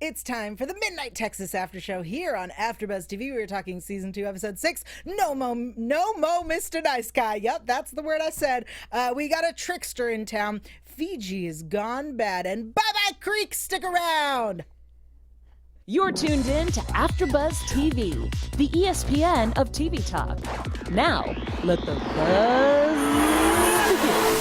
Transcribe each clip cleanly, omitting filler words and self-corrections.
It's time for the Midnight Texas After Show here on AfterBuzz TV. We are talking Season 2, Episode 6, No Mo, Mr. Nice Guy. Yep, that's the word I said. We got a trickster in town. Fiji is gone bad, and bye-bye Creek, stick around! You're tuned in to AfterBuzz TV, the ESPN of TV talk. Now, let the buzz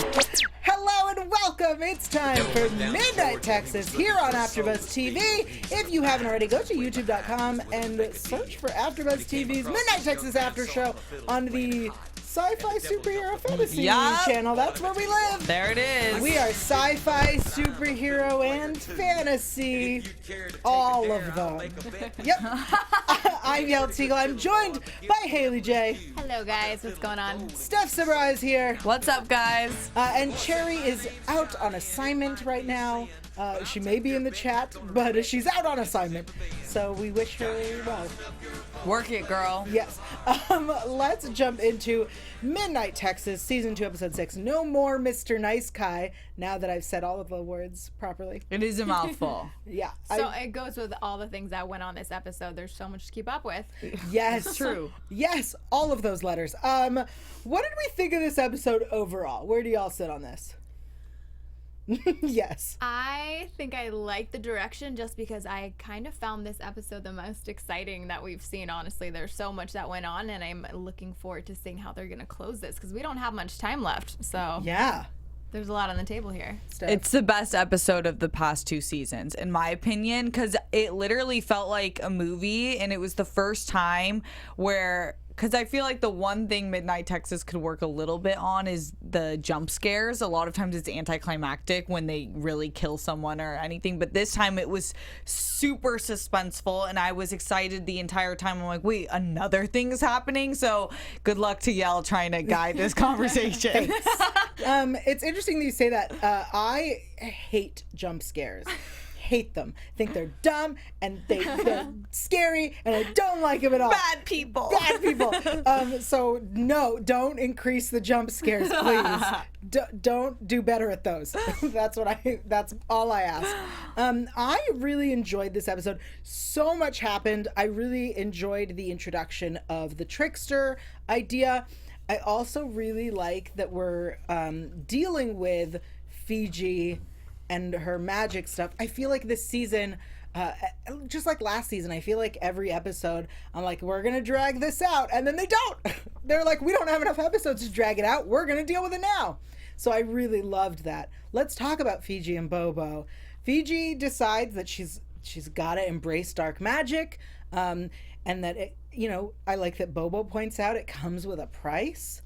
begin. Hello and welcome. It's time for Midnight Texas here on AfterBuzz TV. If you haven't already, go to youtube.com and search for AfterBuzz TV's Midnight Texas After Show on the Sci-Fi Superhero Fantasy channel. That's where we live. There it is. We are sci-fi, superhero, and fantasy. All of them. Yep. I'm Yael Tygiel. I'm joined by Haley J. Hello, guys. What's going on? Steph Sabraw is here. What's up, guys? And Cherry is out on assignment right now. She may be in the chat, but she's out on assignment. So we wish her well. Work it, girl. Yes. Let's jump into Midnight Texas, Season 2, Episode 6. No more Mr. Nice Guy, now that I've said all of the words properly. It is a mouthful. Yeah. So it goes with all the things that went on this episode. There's so much to keep up with. Yes. True. Yes, all of those letters. What did we think of this episode overall? Where do y'all sit on this? Yes. I think I like the direction just because I kind of found this episode the most exciting that we've seen, honestly. There's so much that went on, and I'm looking forward to seeing how they're going to close this because we don't have much time left. So Yeah. there's a lot on the table here. Steph. It's the best episode of the past 2 seasons, in my opinion, because it literally felt like a movie, and it was the first time where... Because I feel like the one thing Midnight Texas could work a little bit on is the jump scares. A lot of times it's anticlimactic when they really kill someone or anything. But this time it was super suspenseful, and I was excited the entire time. I'm like, wait, another thing's happening? So good luck to Yael trying to guide this conversation. It's interesting that you say that. I hate jump scares. Hate them. Think they're dumb and they're scary, and I don't like them at all. Bad people. Bad people. So no, don't increase the jump scares, please. Don't do better at those. That's all I ask. I really enjoyed this episode. So much happened. I really enjoyed the introduction of the Trickster idea. I also really like that we're dealing with Fiji and her magic stuff. I feel like this season, just like last season, I feel like every episode, I'm like, we're going to drag this out. And then they don't. They're like, we don't have enough episodes to drag it out. We're going to deal with it now. So I really loved that. Let's talk about Fiji and Bobo. Fiji decides that she's got to embrace dark magic. And that, I like that Bobo points out it comes with a price.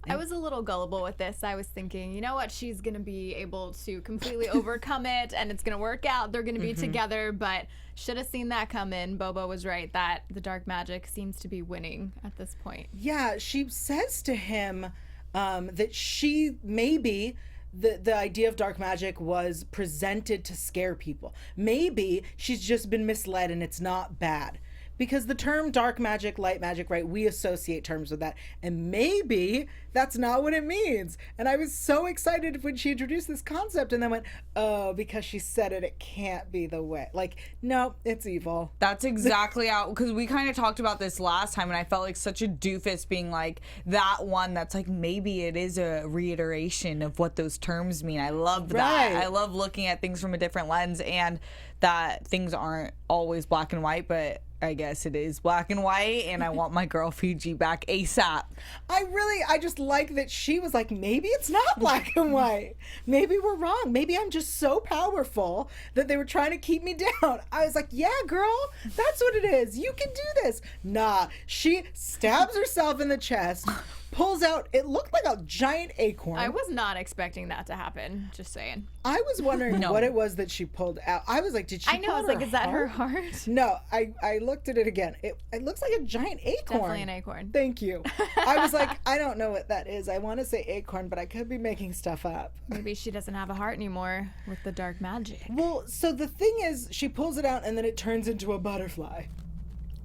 I was a little gullible with this. I was thinking, you know what, she's going to be able to completely overcome it, and it's going to work out. They're going to be together, but should have seen that come in. Bobo was right that the dark magic seems to be winning at this point. Yeah, she says to him that she maybe... The idea of dark magic was presented to scare people. Maybe she's just been misled and it's not bad. Because the term dark magic, light magic, right, we associate terms with that. And maybe that's not what it means. And I was so excited when she introduced this concept and then went, oh, because she said it can't be the way. Like, no, it's evil. That's exactly how, because we kind of talked about this last time, and I felt like such a doofus being like that one that's like, maybe it is a reiteration of what those terms mean. I love that. Right. I love looking at things from a different lens, and that things aren't always black and white, but I guess it is black and white, and I want my girl Fiji back ASAP. I just like that she was like, maybe it's not black and white. Maybe we're wrong. Maybe I'm just so powerful that they were trying to keep me down. I was like, yeah, girl, that's what it is. You can do this. Nah, she stabs herself in the chest, pulls out, it looked like a giant acorn. I was not expecting that to happen, just saying. I was wondering what it was that she pulled out. I was like, did she I know, pull I out was like, her is that her heart? heart? No, I looked at it again. It looks like a giant acorn. Definitely an acorn. Thank you. I was like, I don't know what that is. I want to say acorn, but I could be making stuff up. Maybe she doesn't have a heart anymore with the dark magic. Well, so the thing is, she pulls it out and then it turns into a butterfly.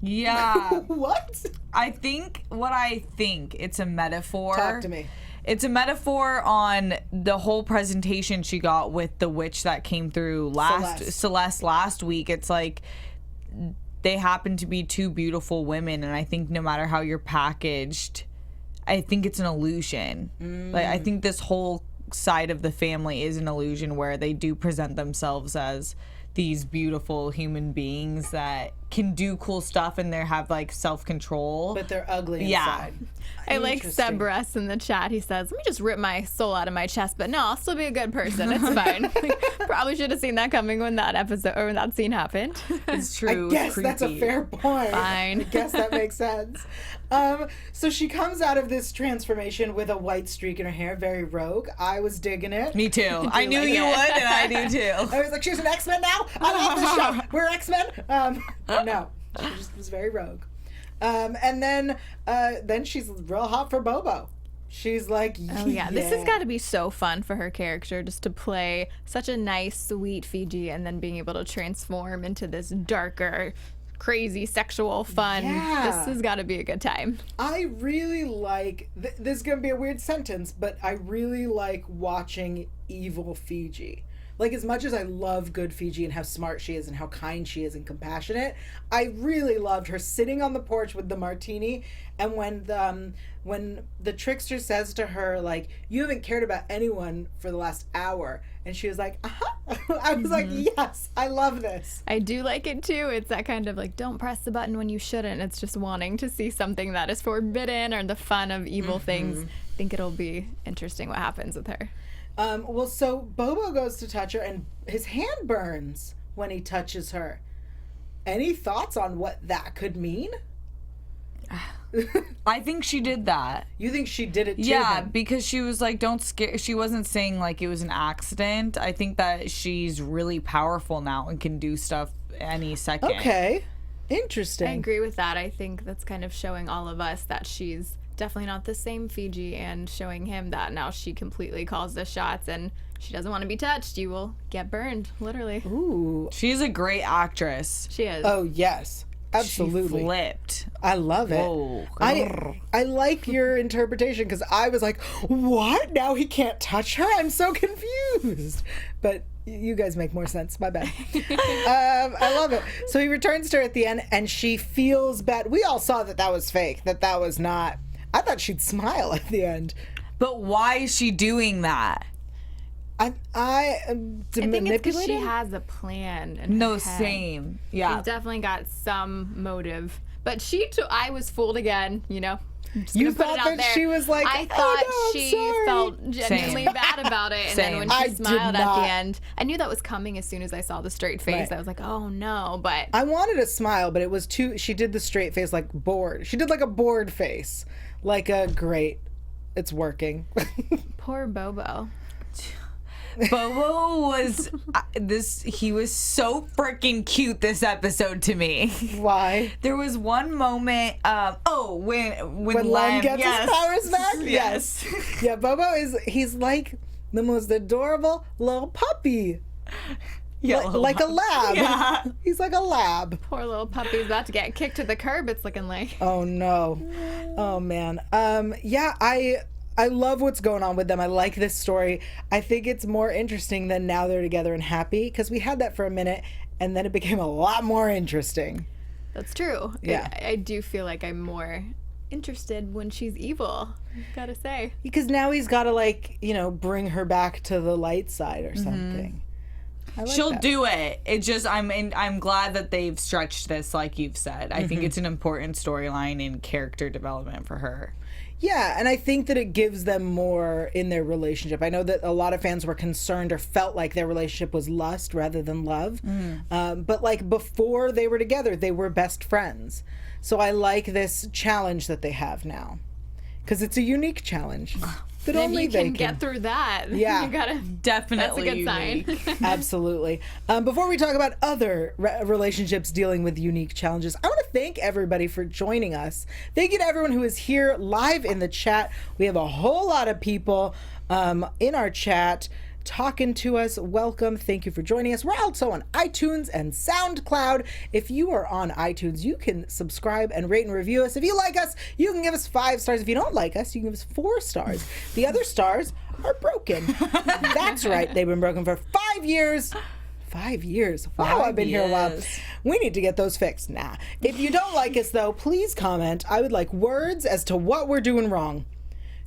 Yeah. What? I think it's a metaphor. Talk to me. It's a metaphor on the whole presentation she got with the witch that came through Celeste last week. It's like they happen to be two beautiful women, and I think no matter how you're packaged, I think it's an illusion. Like, I think this whole side of the family is an illusion where they do present themselves as these beautiful human beings that can do cool stuff and they have like self-control, but they're ugly yeah. inside. I like Sabraw in the chat. He says, let me just rip my soul out of my chest, but no, I'll still be a good person. It's fine. Probably should have seen that coming when that episode or when that scene happened. It's true. I guess that's a fair point. Fine. I guess that makes sense. So she comes out of this transformation with a white streak in her hair, very rogue. I was digging it. Me too. I knew you would, and I do too. I was like, she's an X-Men now? I love this show. We're X-Men? No. She just was very rogue. And then she's real hot for Bobo. She's like, oh yeah, this has got to be so fun for her character, just to play such a nice, sweet Fiji and then being able to transform into this darker, crazy, sexual fun. Yeah. This has got to be a good time. I really like, this is going to be a weird sentence, but I really like watching evil Fiji. Like, as much as I love good Fiji and how smart she is and how kind she is and compassionate, I really loved her sitting on the porch with the martini. And when the trickster says to her, like, you haven't cared about anyone for the last hour, and she was like, I was like, yes, I love this. I do like it too. It's that kind of like, don't press the button when you shouldn't. It's just wanting to see something that is forbidden or the fun of evil things. I think it'll be interesting what happens with her. Well, so Bobo goes to touch her, and his hand burns when he touches her. Any thoughts on what that could mean? I think she did that. You think she did it to him? Because she was like, don't scare. She wasn't saying like it was an accident. I think that she's really powerful now and can do stuff any second. Okay. Interesting. I agree with that. I think that's kind of showing all of us that she's definitely not the same Fiji, and showing him that now she completely calls the shots and she doesn't want to be touched. You will get burned, literally. Ooh. She's a great actress. She is. Oh, yes. Absolutely. She flipped. I love it. Whoa. I like your interpretation, because I was like, what? Now he can't touch her? I'm so confused. But you guys make more sense. My bad. I love it. So he returns to her at the end, and she feels bad. We all saw that was fake, that was not. I thought she'd smile at the end. But why is she doing that? I am I think it's because she manipulating. has a plan. In No, her head. same. Yeah. She's definitely got some motive. But I was fooled again, you know. You thought that she was like, I thought oh, no, she sorry. felt genuinely bad about it. And then when I she did smiled at not. the end, I knew that was coming as soon as I saw the straight face. Right. I was like, oh no. But I wanted a smile, but it was too. She did the straight face, like bored. She did like a bored face, like a great. It's working. poor Bobo. Bobo was he was so freaking cute this episode to me. Why? There was one moment when Lem gets yes. his powers back? Yes. Yeah, Bobo he's like the most adorable little puppy. Yeah, Like a lab. Yeah. He's like a lab. Poor little puppy's about to get kicked to the curb, it's looking like. Oh no. Oh man. Yeah, I love what's going on with them. I like this story. I think it's more interesting than now they're together and happy, because we had that for a minute and then it became a lot more interesting. That's true. Yeah. I do feel like I'm more interested when she's evil, gotta say. Because now he's got to, like, bring her back to the light side or something. I like She'll that. do it. It just I'm glad that they've stretched this, like you've said. I think it's an important storyline and character development for her. Yeah, and I think that it gives them more in their relationship. I know that a lot of fans were concerned or felt like their relationship was lust rather than love. But like before they were together, they were best friends. So I like this challenge that they have now, because it's a unique challenge that And only if they you can get through that, Yeah. you gotta. Definitely That's a good unique. sign. Absolutely. Before we talk about other relationships dealing with unique challenges, I want to thank everybody for joining us. Thank you to everyone who is here live in the chat. We have a whole lot of people in our chat talking to us. Welcome. Thank you for joining us. We're also on iTunes and SoundCloud. If you are on iTunes, you can subscribe and rate and review us. If you like us, you can give us 5 stars. If you don't like us, you can give us 4 stars. The other stars are broken. That's right. They've been broken for 5 years. 5 years. Wow, I've been here a while. We need to get those fixed. Nah. If you don't like us, though, please comment. I would like words as to what we're doing wrong,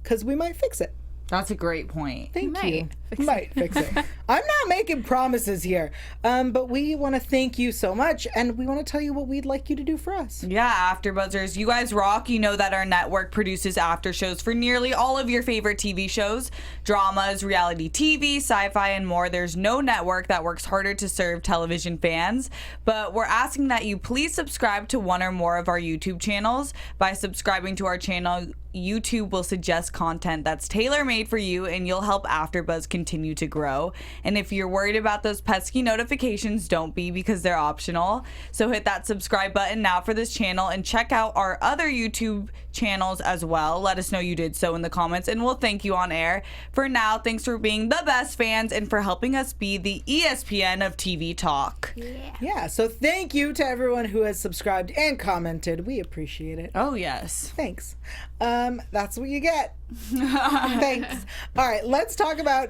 because we might fix it. That's a great point. Thank you. Might fix it. I'm not making promises here, but we want to thank you so much, and we want to tell you what we'd like you to do for us. Yeah, AfterBuzzers, you guys rock. You know that our network produces after shows for nearly all of your favorite TV shows, dramas, reality TV, sci-fi, and more. There's no network that works harder to serve television fans, but we're asking that you please subscribe to one or more of our YouTube channels. By subscribing to our channel, YouTube will suggest content that's tailor-made for you, and you'll help AfterBuzz continue to grow. And if you're worried about those pesky notifications, don't be, because they're optional. So hit that subscribe button now for this channel, and check out our other YouTube channels as well. Let us know you did so in the comments, and we'll thank you on air. For now, thanks for being the best fans and for helping us be the ESPN of TV talk. Yeah, so thank you to everyone who has subscribed and commented. We appreciate it. Oh, yes. Thanks. That's what you get. Thanks. All right, let's talk about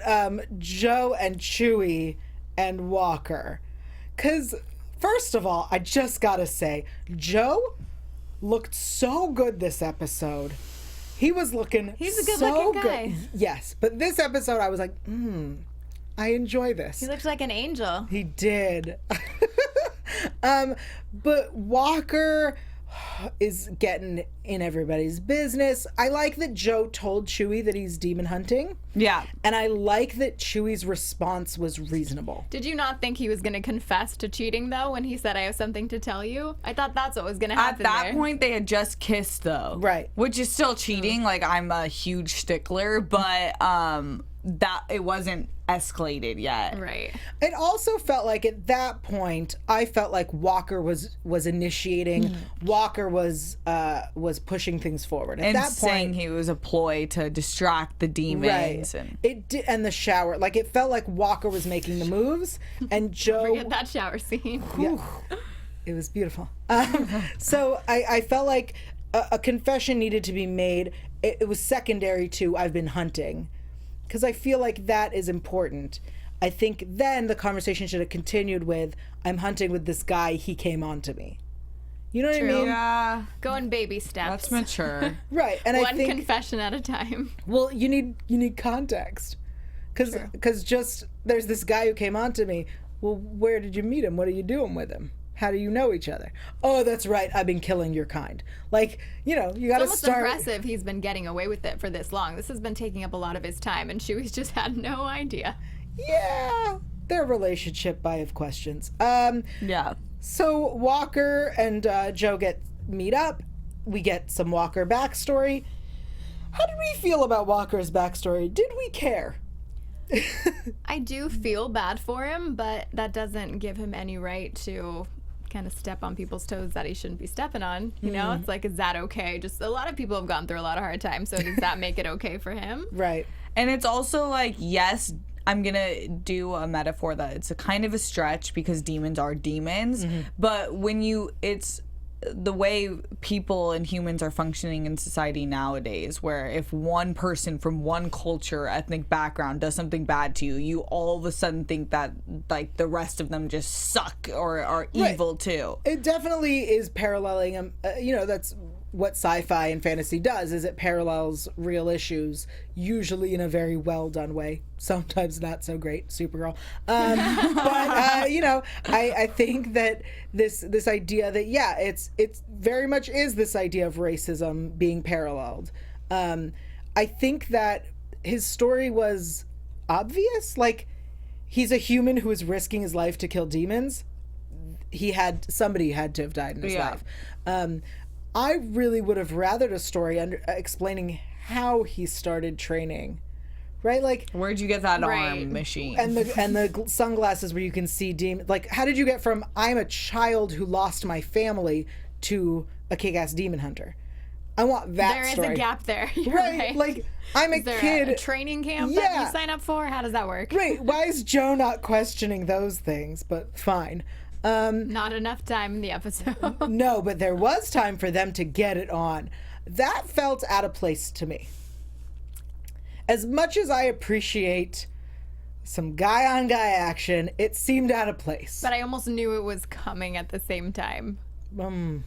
Joe and Chewie and Walker. Because, first of all, I just gotta say, Joe looked so good this episode. He was looking He's a good so looking guy. good. Yes, but this episode I was like, I enjoy this. He looks like an angel. He did. But Walker is getting in everybody's business. I like that Joe told Chewie that he's demon hunting. Yeah. And I like that Chewie's response was reasonable. Did you not think he was going to confess to cheating, though, when he said, I have something to tell you? I thought that's what was going to happen At that there. point, they had just kissed, though. Right. Which is still cheating. Like, I'm a huge stickler, but that it wasn't escalated yet. Right. It also felt like at that point, I felt like Walker was initiating. Walker was pushing things forward. At And that saying point, he was a ploy to distract the demons. right? And And the shower, like it felt like Walker was making the moves, and Joe. Forget that shower scene. Yeah. It was beautiful. So I felt like a confession needed to be made. It was secondary to I've been hunting, because I feel like that is important. I think then the conversation should have continued with I'm hunting with this guy. He came on to me. You know what I mean? yeah, Going baby steps. that's mature. Right. And I One think confession at a time. well, you need context, because just there's this guy who came on to me. Well, where did you meet him? What are you doing with him? How do you know each other? Oh, that's right. I've been killing your kind. Like, you got It's to almost start. impressive he's been getting away with it for this long. This has been taking up a lot of his time, and Chewie's just had no idea. Yeah, their relationship, I have questions. Yeah. So Walker and Joe meet up. We get some Walker backstory. How did we feel about Walker's backstory? Did we care? I do feel bad for him, but that doesn't give him any right to kind of step on people's toes that he shouldn't be stepping on. You know, it's like, is that okay? Just a lot of people have gone through a lot of hard times, so does that make it okay for him? Right. And it's also like, yes, I'm gonna do a metaphor that it's a kind of a stretch because demons are demons, but when it's the way people and humans are functioning in society nowadays, where if one person from one culture, ethnic background does something bad to you, you all of a sudden think that like the rest of them just suck or are evil too. It definitely is paralleling. That's what sci-fi and fantasy does. Is it parallels real issues, usually in a very well done way. Sometimes not so great. Supergirl. But I think that this idea that it's very much is this idea of racism being paralleled. I think that his story was obvious. Like, he's a human who is risking his life to kill demons. Somebody had to have died in his life. I really would have rathered a story explaining how he started training, right? Like, Where'd you get that Right. arm machine? and the sunglasses where you can see demons. Like, how did you get from I'm a child who lost my family to a kick-ass demon hunter? I want that There story. is a gap there. You're Right? Like, I'm a is there kid. a training camp that Yeah. you sign up for? How does that work? Right. Why is Joe not questioning those things? But fine. Not enough time in the episode. No, but there was time for them to get it on. That felt out of place to me. As much as I appreciate some guy-on-guy action, it seemed out of place. But I almost knew it was coming at the same time. I'm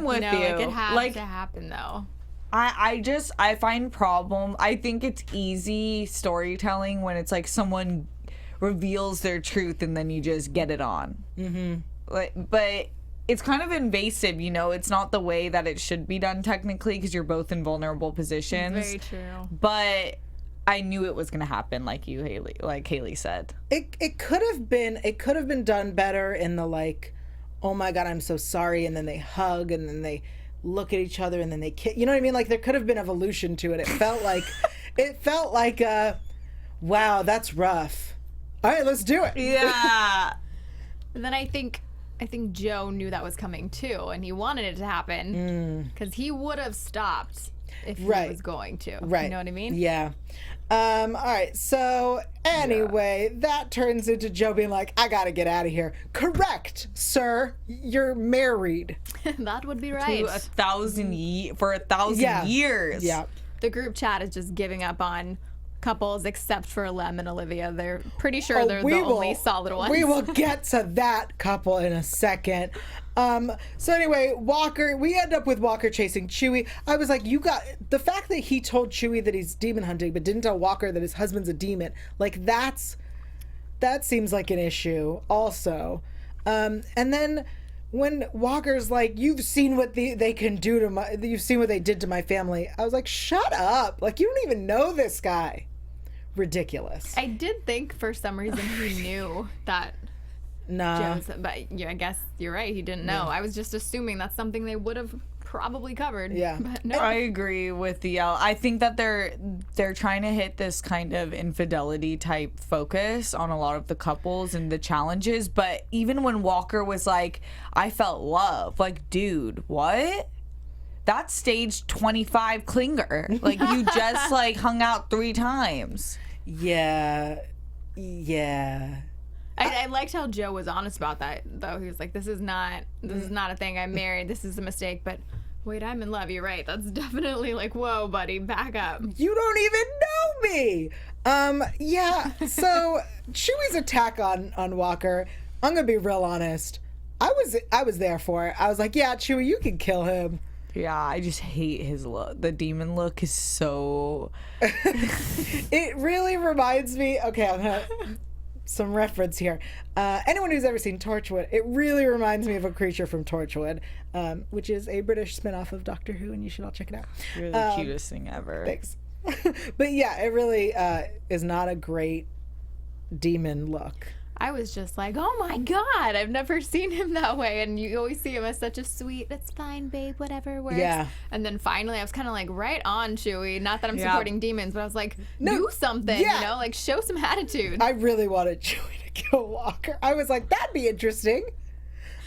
with No, you. like it had Like, to happen though. I find problem. I think it's easy storytelling when it's like someone reveals their truth and then you just get it on. But it's kind of invasive, you know. It's not the way that it should be done technically because you're both in vulnerable positions. Very true. But I knew it was gonna happen, like Haley said. It could have been done better in the like, oh my God, I'm so sorry, and then they hug and then they look at each other and then they kiss. You know what I mean? Like there could have been evolution to it. It felt like wow, that's rough. All right, let's do it. Yeah. And then I think Joe knew that was coming too, and he wanted it to happen because he would have stopped if he Right. was going to. Right. You know what I mean? Yeah. All right. So anyway, that turns into Joe being like, I gotta get out of here. Correct, sir. You're married. That would be right. For 1,000 Yeah. years. Yeah. The group chat is just giving up on couples except for Lem and Olivia. They're pretty sure they're the only solid ones. We will get to that couple in a second. So anyway, Walker, we end up with Walker chasing Chewie. I was like, the fact that he told Chewie that he's demon hunting, but didn't tell Walker that his husband's a demon, like that seems like an issue also. And then when Walker's like, you've seen what they can do to you've seen what they did to my family. I was like, shut up. Like, you don't even know this guy. Ridiculous. I did think for some reason he knew that Nah. Joe's, but yeah, I guess you're right. He didn't know. I was just assuming that's something they would have probably covered. Yeah. But no. I agree with Yael. I think that they're trying to hit this kind of infidelity type focus on a lot of the couples and the challenges. But even when Walker was like, I felt love, like, dude, what? That's stage 25 clinger. Like, you just like hung out 3 times. Yeah. I liked how Joe was honest about that, though. He was like, this is not a thing. I'm married. This is a mistake. But wait, I'm in love. You're right. That's definitely like, whoa, buddy, back up. You don't even know me. Yeah. So Chewie's attack on Walker, I'm gonna be real honest. I was there for it. I was like, yeah, Chewie, you can kill him. Yeah, I just hate his look. The demon look is so... It really reminds me. Okay, I'm gonna some reference here. Anyone who's ever seen Torchwood, it really reminds me of a creature from Torchwood, which is a British spinoff of Doctor Who, and you should all check it out. You're the cutest thing ever. Thanks. But yeah, it really is not a great demon look. I was just like, oh my God, I've never seen him that way. And you always see him as such a sweet, it's fine, babe, whatever works. Yeah. And then finally, I was kind of like, right on, Chewie. Not that I'm Yeah. supporting demons, but I was like, No, do something, yeah. you know, like show some attitude. I really wanted Chewie to kill Walker. I was like, that'd be interesting.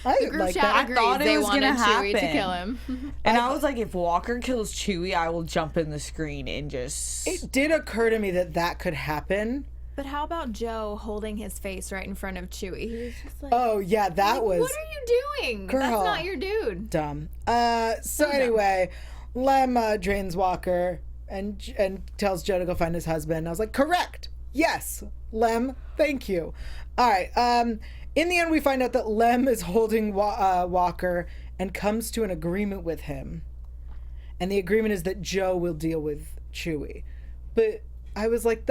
I The would group like chat that. agrees thought it they was wanted gonna Chewie to happen. kill him. And I was like, if Walker kills Chewie, I will jump in the screen and just... It did occur to me that could happen. But how about Joe holding his face right in front of Chewie? He was just like, Oh yeah, that was what are you doing? Girl. That's not your dude. dumb. So anyway, Lem drains Walker and tells Joe to go find his husband. I was like, correct. Yes, Lem. Thank you. All right. In the end, we find out that Lem is holding Walker and comes to an agreement with him. And the agreement is that Joe will deal with Chewie. But I was like,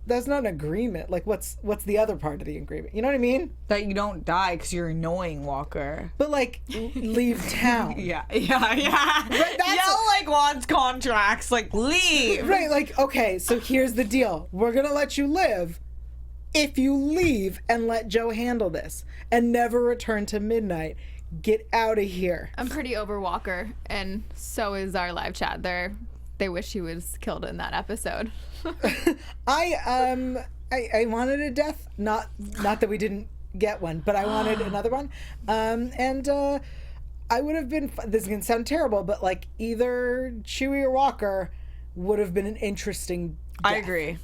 that's not an agreement. Like, what's the other part of the agreement? You know what I mean? That you don't die because you're annoying Walker. But like, leave town. Yeah. that's- Yael like wants contracts, like leave. Right, like, okay, so here's the deal. We're gonna let you live if you leave and let Joe handle this and never return to midnight. Get out of here. I'm pretty over Walker, and so is our live chat. They wish he was killed in that episode. I wanted a death. Not that we didn't get one, but I wanted another one. And I would have been, this is going to sound terrible, but like either Chewie or Walker would have been an interesting death. I agree.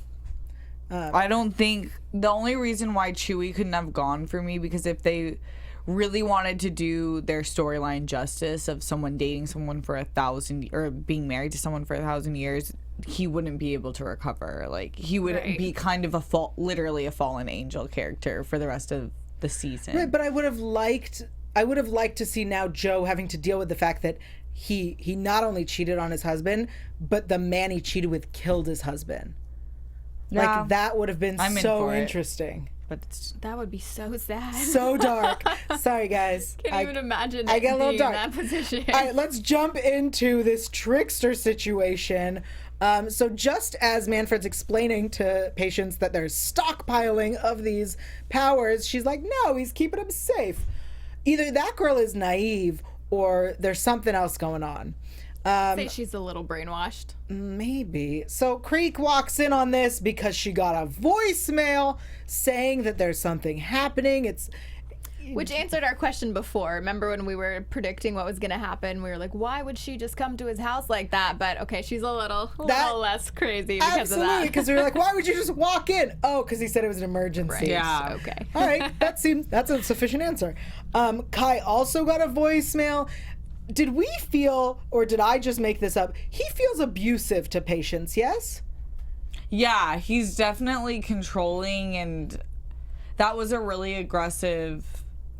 I don't think, the only reason why Chewie couldn't have gone for me, because if they really wanted to do their storyline justice of someone dating someone for 1,000 or being married to someone for 1,000 years, he wouldn't be able to recover. Like, he would be kind of literally a fallen angel character for the rest of the season. Right, but I would have liked to see now Joe having to deal with the fact that he not only cheated on his husband, but the man he cheated with killed his husband. Yeah. Like, that would have been so interesting. But it's That would be so sad. So dark. Sorry, guys. Can't even imagine I get a little being dark. in that position. All right, let's jump into this Trickster situation. So just as Manfred's explaining to patients that there's stockpiling of these powers, she's like, no, he's keeping them safe. Either that girl is naive or there's something else going on. Say she's a little brainwashed. Maybe. So Creek walks in on this because she got a voicemail saying that there's something happening. Which answered our question before. Remember when we were predicting what was going to happen? We were like, why would she just come to his house like that? But okay, she's a little less crazy because of that. Absolutely, because we were like, why would you just walk in? Oh, because he said it was an emergency. Right. Yeah. Okay. All right, that's a sufficient answer. Kai also got a voicemail. Did we feel, or did I just make this up? He feels abusive to patients, yes? Yeah, he's definitely controlling, and that was a really aggressive.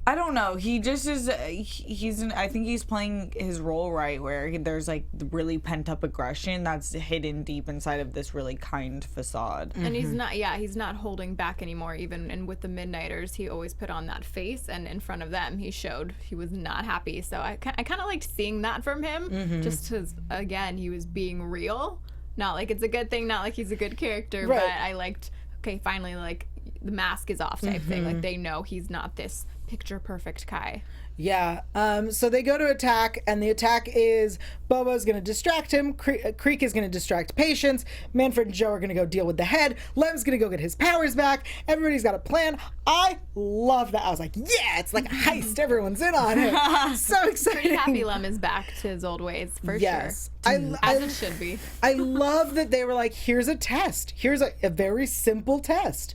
I don't know. He just is. I think he's playing his role right, where there's like really pent up aggression that's hidden deep inside of this really kind facade. And he's not, he's not holding back anymore. Even and with the Midnighters, he always put on that face, and in front of them, he showed he was not happy. So I kind of liked seeing that from him, just because again, he was being real. Not like it's a good thing, not like he's a good character, Right. but I liked. Okay, finally, like the mask is off type thing. Like they know he's not this picture perfect Kai. Yeah. So they go to attack, and the attack is Bobo's going to distract him. Creek is going to distract patients. Manfred and Joe are going to go deal with the head. Lem's going to go get his powers back. Everybody's got a plan. I love that. I was like, yeah, it's like a heist. Everyone's in on it. So exciting. Pretty happy Lem is back to his old ways for Yes. sure. As it should be. I love that they were like, here's a test. Here's a very simple test.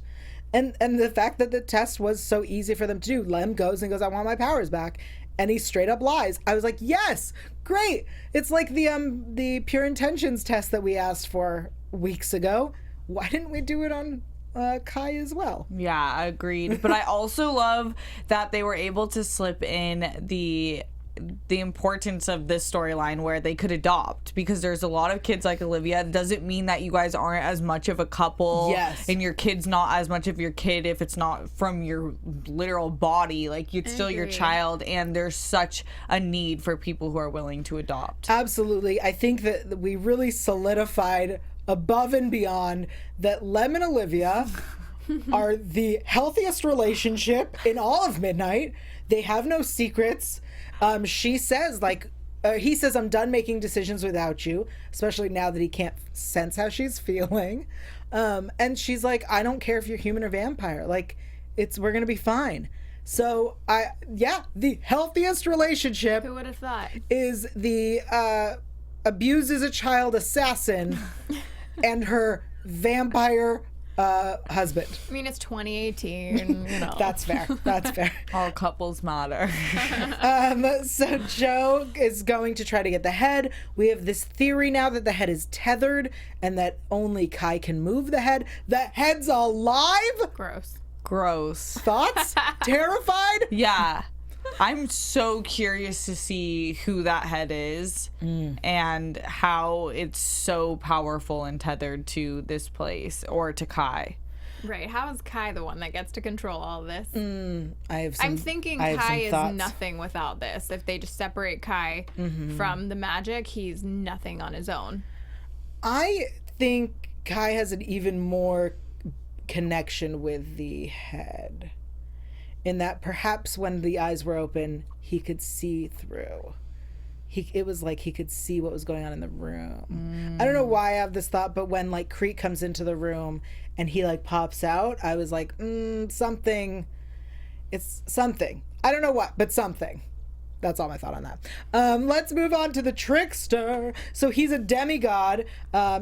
And the fact that the test was so easy for them to do. Lem goes, I want my powers back. And he straight up lies. I was like, yes, great. It's like the pure intentions test that we asked for weeks ago. Why didn't we do it on Kai as well? Yeah, agreed. But I also love that they were able to slip in the importance of this storyline where they could adopt, because there's a lot of kids like Olivia. It doesn't mean that you guys aren't as much of a couple. Yes. And your kid's not as much of your kid if it's not from your literal body. Like, it's still your child, and there's such a need for people who are willing to adopt. Absolutely. I think that we really solidified above and beyond that Lem and Olivia are the healthiest relationship in all of Midnight. They have no secrets. She says, he says, I'm done making decisions without you, especially now that he can't sense how she's feeling. And she's like, I don't care if you're human or vampire. Like, we're going to be fine. So, the healthiest relationship Who would have thought? is the abuses a child assassin and her vampire husband. I mean, it's 2018, you know. That's fair. That's fair. All couples matter. So Joe is going to try to get the head. We have this theory now that the head is tethered and that only Kai can move the head. The head's alive? Gross. Thoughts? Terrified? Yeah. I'm so curious to see who that head is and how it's so powerful and tethered to this place or to Kai. Right. How is Kai the one that gets to control all this? I'm thinking Kai is nothing without this. If they just separate Kai from the magic, he's nothing on his own. I think Kai has an even more connection with the head. In that perhaps when the eyes were open, he could see through. It was like he could see what was going on in the room. I don't know why I have this thought, but when like Creek comes into the room and he like pops out, I was like, something. It's something. I don't know what, but something. That's all my thought on that. Let's move on to the Trickster. So he's a demigod.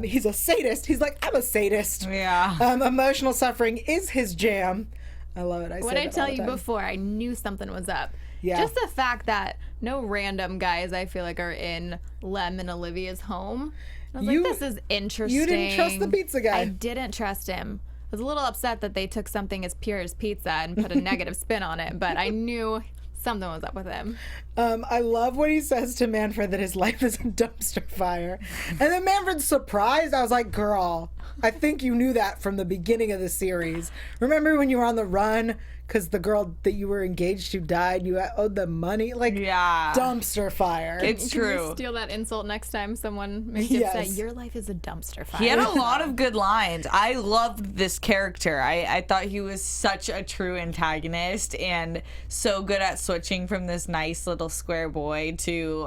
He's a sadist. He's like, I'm a sadist. Yeah. Emotional suffering is his jam. I love it. What I tell you before, I knew something was up. Yeah. Just the fact that no random guys, I feel like, are in Lem and Olivia's home. I was like, this is interesting. You didn't trust the pizza guy. I didn't trust him. I was a little upset that they took something as pure as pizza and put a negative spin on it, but I knew something was up with him. I love what he says to Manfred, that his life is a dumpster fire. And then Manfred's surprised. I was like, girl, I think you knew that from the beginning of the series. Remember when you were on the run because the girl that you were engaged to died? You owed them money? Like, Yeah. dumpster fire. It's Can true. you steal that insult next time someone makes you say, your life is a dumpster fire? He had a lot of good lines. I loved this character. I thought he was such a true antagonist and so good at switching from this nice little square boy to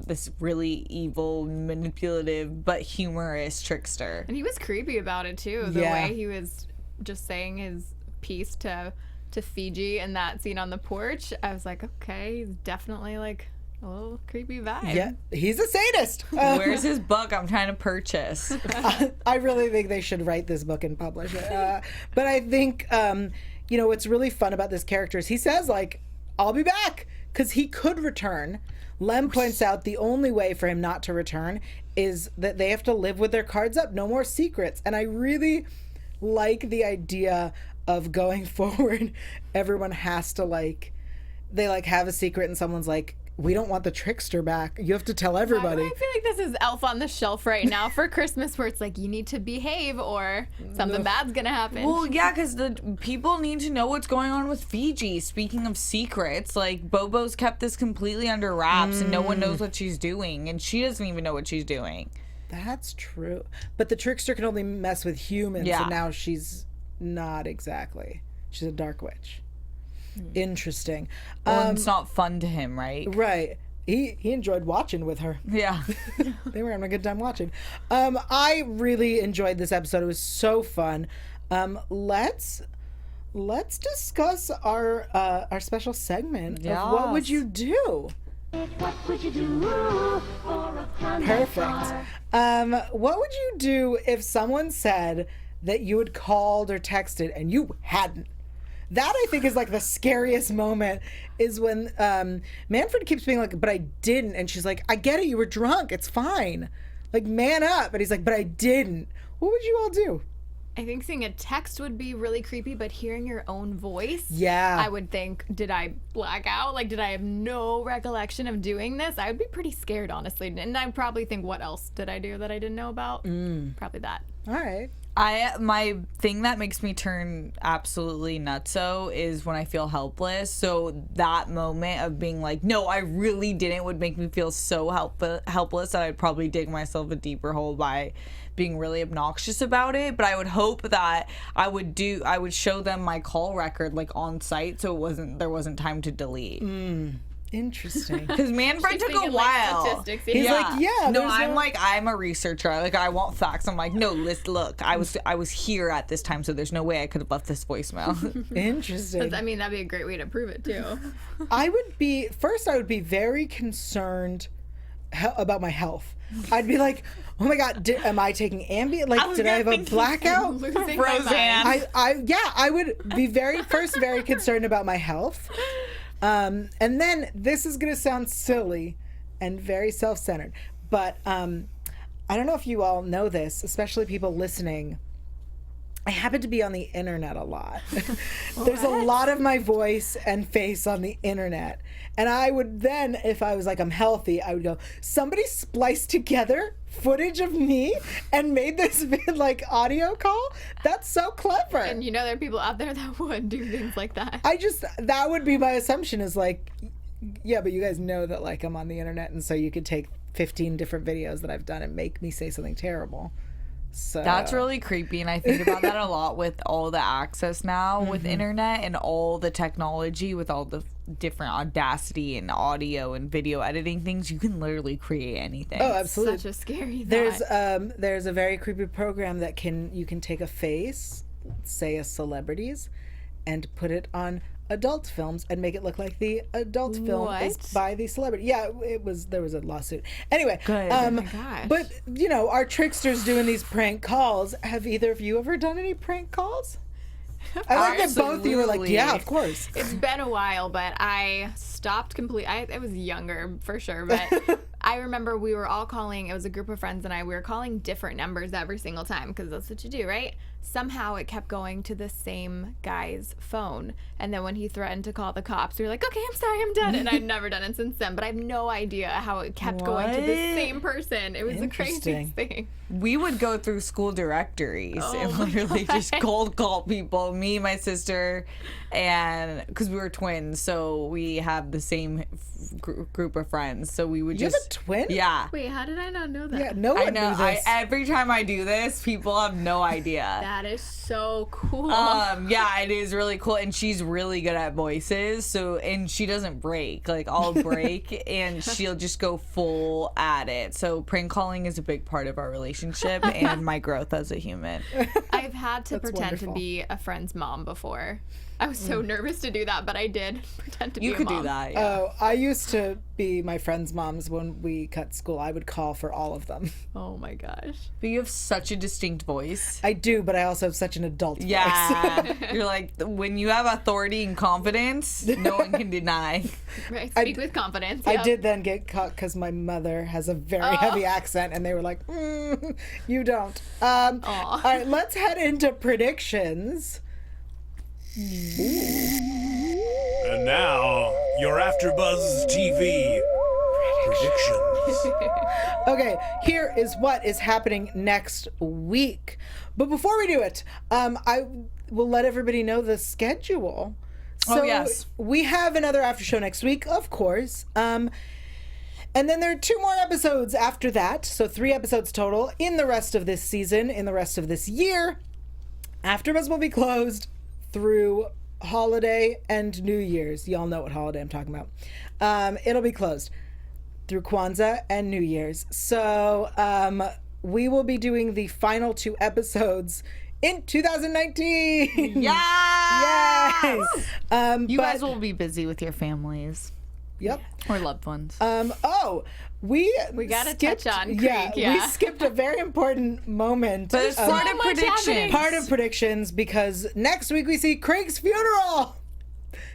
this really evil, manipulative, but humorous trickster. And he was creepy about it, too. The Yeah. way he was just saying his piece to Fiji in that scene on the porch. I was like, okay, he's definitely like a little creepy vibe. Yeah, he's a sadist. Where's his book? I'm trying to purchase. I really think they should write this book and publish it. But I think, what's really fun about this character is he says, like, I'll be back, because he could return. Lem points out the only way for him not to return is that they have to live with their cards up. No more secrets. And I really like the idea of going forward, everyone has to they have a secret and someone's like, we don't want the Trickster back. You have to tell everybody. I feel like this is Elf on the Shelf right now for Christmas, where it's like, you need to behave or something bad's gonna happen. Well, yeah, because the people need to know what's going on with Fiji. Speaking of secrets, like, Bobo's kept this completely under wraps and no one knows what she's doing, and she doesn't even know what she's doing. That's true. But the Trickster can only mess with humans, Yeah. and now she's not exactly. She's a dark witch. Interesting. Well, it's not fun to him, right? Right. He enjoyed watching with her. Yeah. They were having a good time watching. I really enjoyed this episode. It was so fun. Let's discuss our special segment of What Would You Do? What would you do for a $100? Perfect. What would you do if someone said that you had called or texted and you hadn't? That, I think, is like the scariest moment, is when Manfred keeps being like, but I didn't. And she's like, I get it. You were drunk. It's fine. Like, man up. And he's like, but I didn't. What would you all do? I think seeing a text would be really creepy, but hearing your own voice, Yeah. I would think, did I black out? Like, did I have no recollection of doing this? I would be pretty scared, honestly. And I'd probably think, what else did I do that I didn't know about? Probably that. All right. My thing that makes me turn absolutely nutso is when I feel helpless. So that moment of being like, no, I really didn't, would make me feel so helpless that I'd probably dig myself a deeper hole by being really obnoxious about it. But I would hope that I would show them my call record like on site, so there wasn't time to delete. Interesting. Because Manfred She's took a thinking, like, while. statistics. He's like, yeah, No, there's I'm a researcher. Like, I want facts. I'm like, no, look, I was here at this time, so there's no way I could have left this voicemail. Interesting. I mean, that'd be a great way to prove it, too. I would be very concerned about my health. I'd be like, oh my God, am I taking Ambien? Like, did I have a blackout? Losing my Roseanne. mind. I would be very concerned about my health. And then this is going to sound silly and very self-centered, but I don't know if you all know this, especially people listening. I happen to be on the internet a lot. There's a lot of my voice and face on the internet. And I would then, if I was like, I'm healthy, I would go, somebody spliced together footage of me and made this like audio call. That's so clever. And there are people out there that would do things like that. That would be my assumption, is like, yeah, but you guys know that like I'm on the internet, and so you could take 15 different videos that I've done and make me say something terrible. So That's really creepy, and I think about that a lot with all the access now with internet and all the technology, with all the different Audacity and audio and video editing things. You can literally create anything. Oh, absolutely. Such a scary thought. There's a very creepy program that you can take a face, say a celebrity's, and put it on adult films and make it look like the adult film is What? by the celebrity. Yeah, there was a lawsuit. Anyway, Good. Oh my gosh. but our tricksters doing these prank calls. Have either of you ever done any prank calls? I like that both of you were like, Absolutely. yeah, of course. It's been a while, but I stopped completely. I was younger for sure, but I remember we were all calling. It was a group of friends and we were calling different numbers every single time because that's what you do, right? Somehow it kept going to the same guy's phone, and then when he threatened to call the cops, we were like, "Okay, I'm sorry, I'm done," and I've never done it since then. But I have no idea how it kept going to the What? same person. It was the Interesting. craziest thing. We would go through school directories Oh and my literally just God. cold call people, me, my sister, and because we were twins, so we have the same group of friends. So we would You have just a twin? Yeah. Wait, how did I not know that? Yeah, no one I know. knew this. Every time I do this, people have no idea. That is so cool. Yeah, it is really cool, and she's really good at voices. So, and she doesn't break. Like, I'll break, and she'll just go full at it. So, prank calling is a big part of our relationship and my growth as a human. I've had to That's pretend wonderful. to be a friend's mom before. I was so nervous to do that, but I did pretend to be You a could mom. do that. Yeah. Oh, I used to be my friends' moms when we cut school. I would call for all of them. Oh my gosh. But you have such a distinct voice. I do, but I also have such an adult voice. Yeah. You're like, when you have authority and confidence, no one can deny. Right, speak with confidence. I Yep. did then get caught because my mother has a very heavy accent, and they were like, "You don't." All right, let's head into predictions. And now, your AfterBuzz TV predictions. Okay, here is what is happening next week. But before we do it, I will let everybody know the schedule. So yes. we have another after show next week, of course. And then there are 2 more episodes after that. So 3 episodes total in the rest of this season, in the rest of this year. AfterBuzz will be closed through holiday and New Year's. Y'all know what holiday I'm talking about. It'll be closed through Kwanzaa and New Year's. So we will be doing the final 2 episodes in 2019. Yeah. Yay! You guys will be busy with your families Yep. or loved ones. We gotta skipped, touch on Creek, we yeah. skipped a very important moment. But it's part of much predictions. happening. Part of predictions, because next week we see Craig's funeral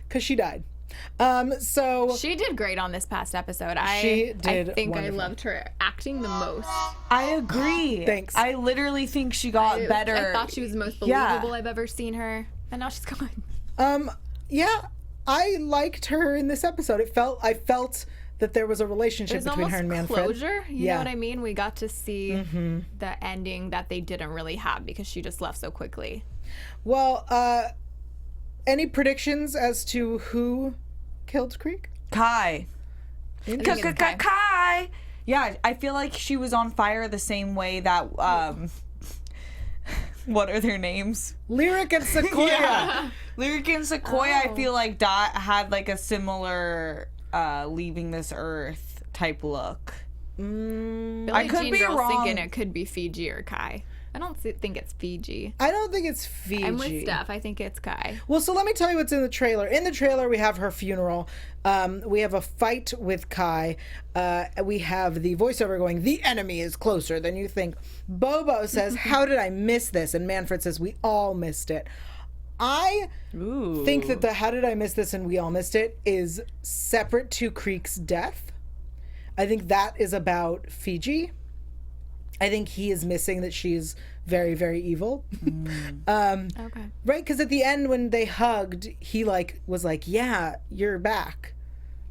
because she died. So She did great on this past episode. She did I think wonderful. I loved her acting the most. I agree. Thanks. I literally think she got better. I thought she was the most Yeah. believable I've ever seen her, and now she's gone. yeah, I liked her in this episode. I felt that there was a relationship It was between almost her and Manfred. closure. You Yeah. know what I mean? We got to see the ending that they didn't really have because she just left so quickly. Well, any predictions as to who killed Creek? Kai. think it's Kai. Kai. Yeah, I feel like she was on fire the same way that what are their names? Lyric and Sequoia. Lyric and Sequoia, I feel like had like a similar leaving this earth type look. Billie I could Jean be Girl's wrong. thinking it could be Fiji or Kai. I don't think it's Fiji. I don't think it's Fiji. I'm with Steph. I think it's Kai. Well, so let me tell you what's in the trailer. In the trailer, we have her funeral. We have a fight with Kai. We have the voiceover going, "The enemy is closer than you think." Bobo says, "How did I miss this?" And Manfred says, "We all missed it." I think that the "How did I miss this?" and "We all missed it" is separate to Creek's death. I think that is about Fiji. I think he is missing that she's very, very evil. Okay. Right, because at the end when they hugged, he was like, "Yeah, you're back."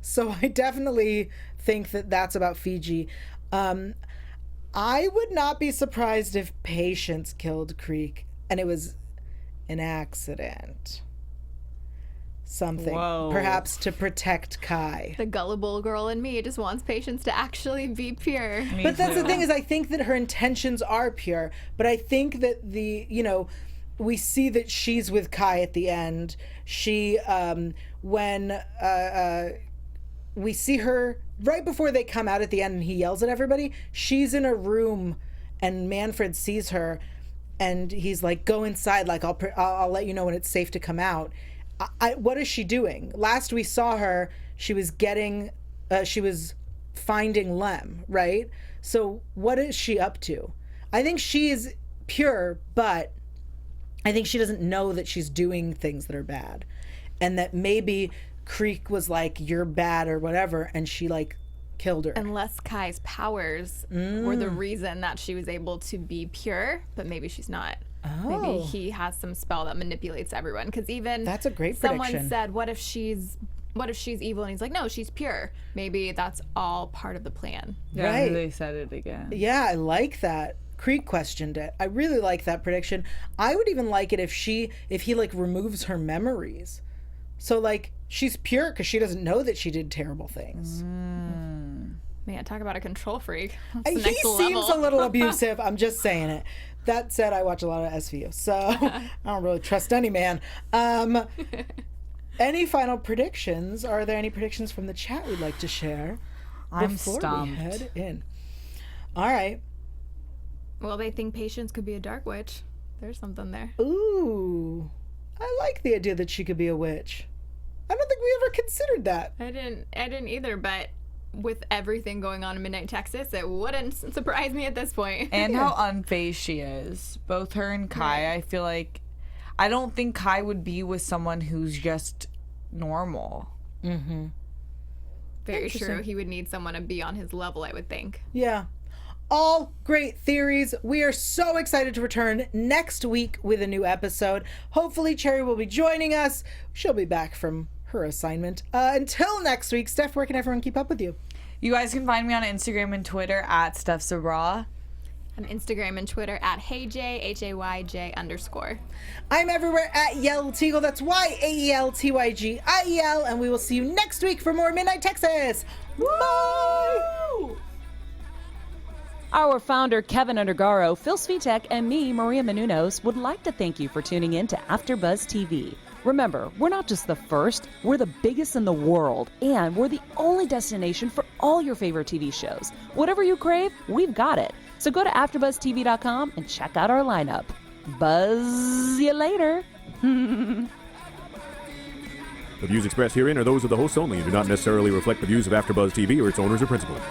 So I definitely think that that's about Fiji. I would not be surprised if Patience killed Creek and it was an accident. Something, Whoa. perhaps to protect Kai. The gullible girl in me just wants Patience to actually be pure. But that's the thing, is I think that her intentions are pure, but I think that we see that she's with Kai at the end. She when we see her right before they come out at the end and he yells at everybody, she's in a room and Manfred sees her and he's like, "Go inside, like I'll let you know when it's safe to come out." what is she doing? Last we saw her, she was finding Lem, right? So what is she up to? I think she is pure, but I think she doesn't know that she's doing things that are bad, and that maybe Creek was like, you're bad or whatever, and she like killed her. Unless Kai's powers were the reason that she was able to be pure, but maybe she's not. Maybe he has some spell that manipulates everyone. Because even that's a great someone prediction. said, what if she's evil? And he's like, no, she's pure. Maybe that's all part of the plan. Yeah, Right. they said it again. Yeah, I like that. Creek questioned it. I really like that prediction. I would even like it if he like removes her memories. So like she's pure because she doesn't know that she did terrible things. Man, talk about a control freak. That's the He next seems level. a little abusive. I'm just saying it. That said, I watch a lot of SVU, so I don't really trust any man. Any final predictions? Are there any predictions from the chat we'd like to share I'm before stumped. we head in? All right. Well, they think Patience could be a dark witch. There's something there. Ooh, I like the idea that she could be a witch. I don't think we ever considered that. I didn't either, but with everything going on in Midnight Texas, it wouldn't surprise me at this point. And how unfazed she is. Both her and Kai, I feel like... I don't think Kai would be with someone who's just normal. Very true. He would need someone to be on his level, I would think. Yeah. All great theories. We are so excited to return next week with a new episode. Hopefully, Cherry will be joining us. She'll be back from her assignment. Until next week, Steph, where can everyone keep up with you? You guys can find me on Instagram and Twitter at Steph Sabraw. On Instagram and Twitter at HeyJ, HAYJ_. I'm everywhere at Yael Tygiel. That's YAELTYGIEL. And we will see you next week for more Midnight Texas. Bye! Our founder, Keven Undergaro, Phil Svitek, and me, Maria Menounos, would like to thank you for tuning in to AfterBuzz TV. Remember, we're not just the first, we're the biggest in the world, and we're the only destination for all your favorite TV shows. Whatever you crave, we've got it. So go to AfterBuzzTV.com and check out our lineup. Buzz you later. The views expressed herein are those of the hosts only and do not necessarily reflect the views of AfterBuzz TV or its owners or principals.